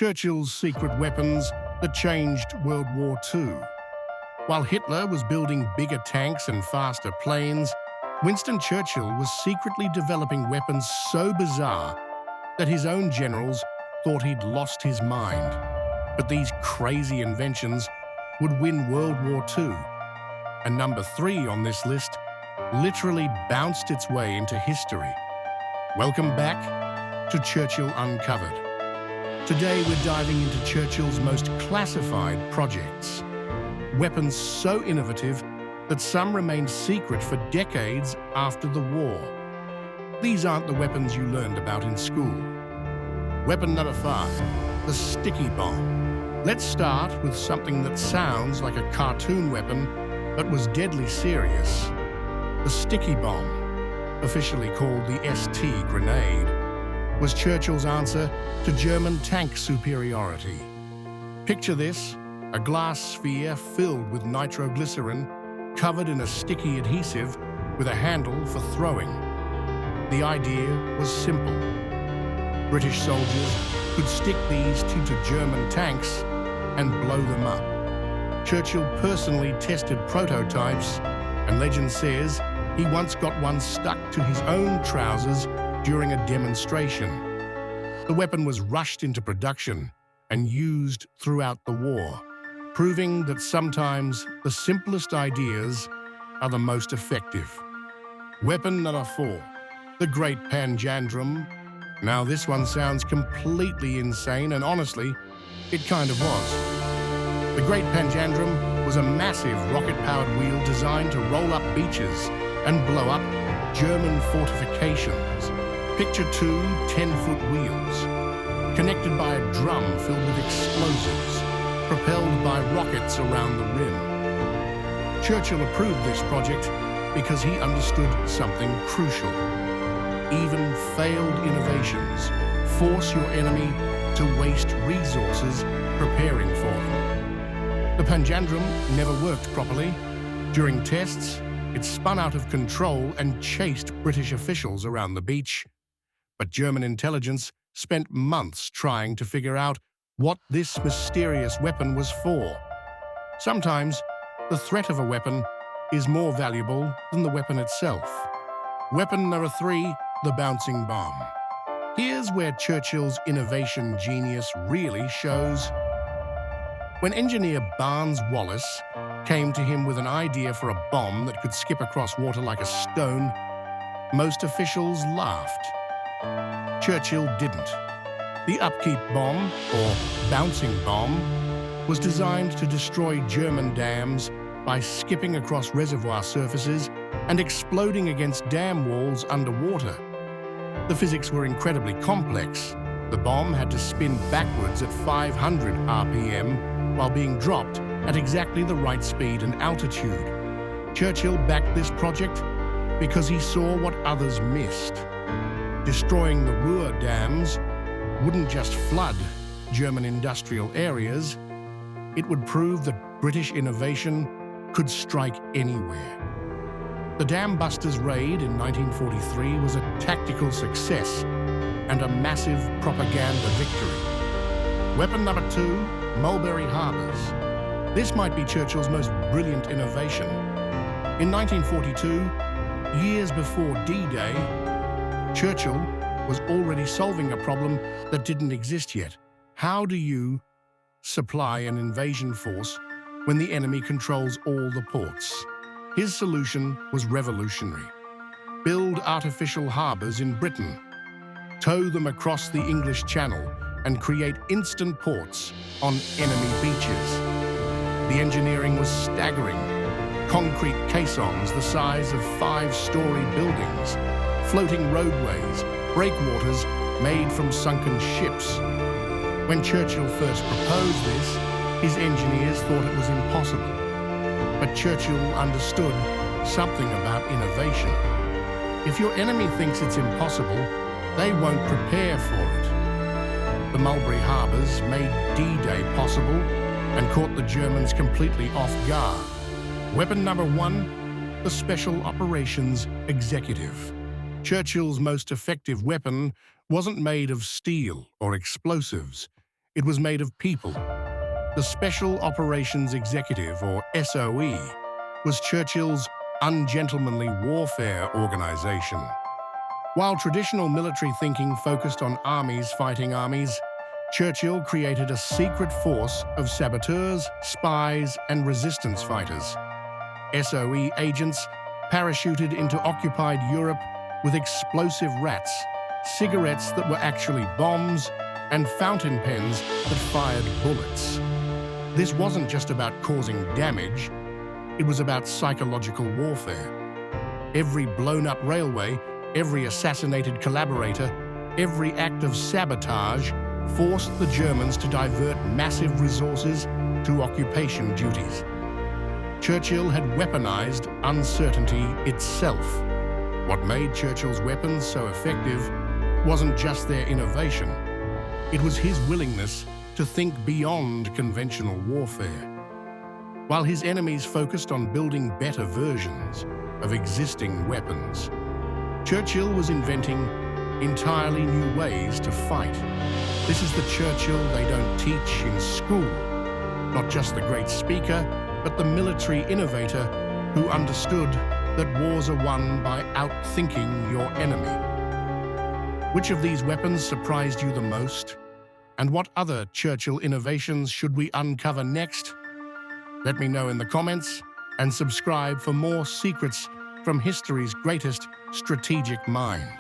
Churchill's secret weapons that changed World War II. While Hitler was building bigger tanks and faster planes, Winston Churchill was secretly developing weapons so bizarre that his own generals thought he'd lost his mind. But these crazy inventions would win World War II. And number 3 on this list literally bounced its way into history. Welcome back to Churchill Uncovered. Today we're diving into Churchill's most classified projects. Weapons so innovative that some remained secret for decades after the war. These aren't the weapons you learned about in school. Weapon number 5, the sticky bomb. Let's start with something that sounds like a cartoon weapon, but was deadly serious. The sticky bomb, officially called the ST grenade, was Churchill's answer to German tank superiority. Picture this, a glass sphere filled with nitroglycerin, covered in a sticky adhesive with a handle for throwing. The idea was simple. British soldiers could stick these to German tanks and blow them up. Churchill personally tested prototypes, and legend says he once got one stuck to his own trousers during a demonstration. The weapon was rushed into production and used throughout the war, proving that sometimes the simplest ideas are the most effective. Weapon number 4, the Great Panjandrum. Now this one sounds completely insane, and honestly, it kind of was. The Great Panjandrum was a massive rocket-powered wheel designed to roll up beaches and blow up German fortifications. Picture 2 10-foot wheels, connected by a drum filled with explosives, propelled by rockets around the rim. Churchill approved this project because he understood something crucial. Even failed innovations force your enemy to waste resources preparing for them. The Panjandrum never worked properly. During tests, it spun out of control and chased British officials around the beach. But German intelligence spent months trying to figure out what this mysterious weapon was for. Sometimes, the threat of a weapon is more valuable than the weapon itself. Weapon number 3, the bouncing bomb. Here's where Churchill's innovation genius really shows. When engineer Barnes Wallis came to him with an idea for a bomb that could skip across water like a stone, most officials laughed. Churchill didn't. The upkeep bomb, or bouncing bomb, was designed to destroy German dams by skipping across reservoir surfaces and exploding against dam walls underwater. The physics were incredibly complex. The bomb had to spin backwards at 500 RPM while being dropped at exactly the right speed and altitude. Churchill backed this project because he saw what others missed. Destroying the Ruhr dams wouldn't just flood German industrial areas, it would prove that British innovation could strike anywhere. The Dam Busters raid in 1943 was a tactical success and a massive propaganda victory. Weapon number 2, Mulberry Harbors. This might be Churchill's most brilliant innovation. In 1942, years before D-Day, Churchill was already solving a problem that didn't exist yet. How do you supply an invasion force when the enemy controls all the ports? His solution was revolutionary. Build artificial harbors in Britain, tow them across the English Channel, and create instant ports on enemy beaches. The engineering was staggering. Concrete caissons the size of 5-story buildings, floating roadways, breakwaters made from sunken ships. When Churchill first proposed this, his engineers thought it was impossible. But Churchill understood something about innovation. If your enemy thinks it's impossible, they won't prepare for it. The Mulberry Harbors made D-Day possible and caught the Germans completely off guard. Weapon number 1, the Special Operations Executive. Churchill's most effective weapon wasn't made of steel or explosives. It was made of people. The Special Operations Executive, or SOE, was Churchill's ungentlemanly warfare organization. While traditional military thinking focused on armies fighting armies, Churchill created a secret force of saboteurs, spies, and resistance fighters. SOE agents parachuted into occupied Europe with explosive rats, cigarettes that were actually bombs, and fountain pens that fired bullets. This wasn't just about causing damage, it was about psychological warfare. Every blown-up railway, every assassinated collaborator, every act of sabotage forced the Germans to divert massive resources to occupation duties. Churchill had weaponized uncertainty itself. What made Churchill's weapons so effective wasn't just their innovation. It was his willingness to think beyond conventional warfare. While his enemies focused on building better versions of existing weapons, Churchill was inventing entirely new ways to fight. This is the Churchill they don't teach in school. Not just the great speaker, but the military innovator who understood that wars are won by outthinking your enemy. Which of these weapons surprised you the most? And what other Churchill innovations should we uncover next? Let me know in the comments and subscribe for more secrets from history's greatest strategic mind.